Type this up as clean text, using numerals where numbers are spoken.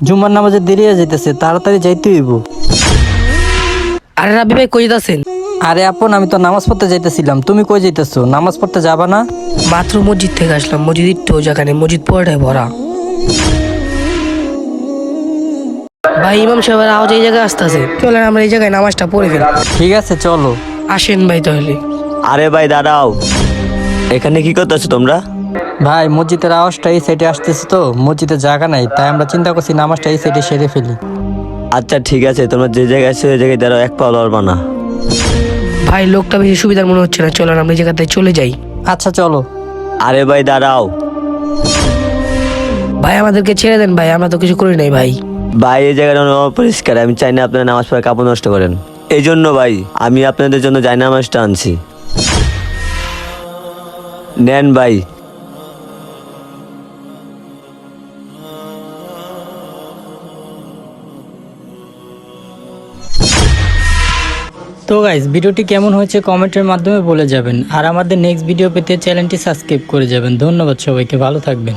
জুম্মার নামাজে দেরি হয়ে যাইতেছে, তাড়াতাড়ি যাইতে হইব। আরে রাব্বি ভাই কই যাচ্ছেন? আরে আপন, আমি তো নামাজ পড়তে যাইতেছিলাম, তুমি কই যাইতেছো? নামাজ পড়তে যাবা না? মাত্র মসজিদ থেকে আসলাম, মসজিদ একটু জায়গা নেই, মসজিদ পুরোটাই ভরা। ভাই ইমাম সাহেবের আওয়াজ এই জায়গায় আসতেছে, চলেন আমরা এই জায়গায় নামাজটা পড়ে ফেলি। ঠিক আছে চলো। আসেন ভাই তাহলে। আরে ভাই দাঁড়াও, এখানে কি করতেছো তোমরা? ভাই মসজিদের আওয়াজটা এই সাইডে আসতেছে, তো মসজিদে জায়গা নাই, তাই আমরা চিন্তা করছি নামাজটা এই সাইডে সেরে ফেলি। আচ্ছা ঠিক আছে, তোমরা যে জায়গায় আছো ওই জায়গায় দাঁড়াও, এক পা লড়বা না। ভাই লোকটা বেশি সুবিধার মনে হচ্ছে না, চলেন আমরা এই জায়গাতে চলে যাই। আচ্ছা চলো। আরে ভাই দাঁড়াও। ভাই আমাদেরকে ছেড়ে দেন ভাই, আমরা তো কিছু করি নাই ভাই। ভাই এই জায়গাটা অনেক অপরিষ্কার, আমি চাই না আপনারা নামাজ পড়ে কাপড় নষ্ট করেন। এই জন্য ভাই আমি আপনাদের জন্য জায়নামাজটা আনছি, নেন ভাই। তো গাইস, ভিডিওটি কেমন হয়েছে কমেন্টের মাধ্যমে বলে যাবেন, আর আমাদের নেক্সট ভিডিও পেতে চ্যানেলটি সাবস্ক্রাইব করে যাবেন। ধন্যবাদ সবাইকে, ভালো থাকবেন।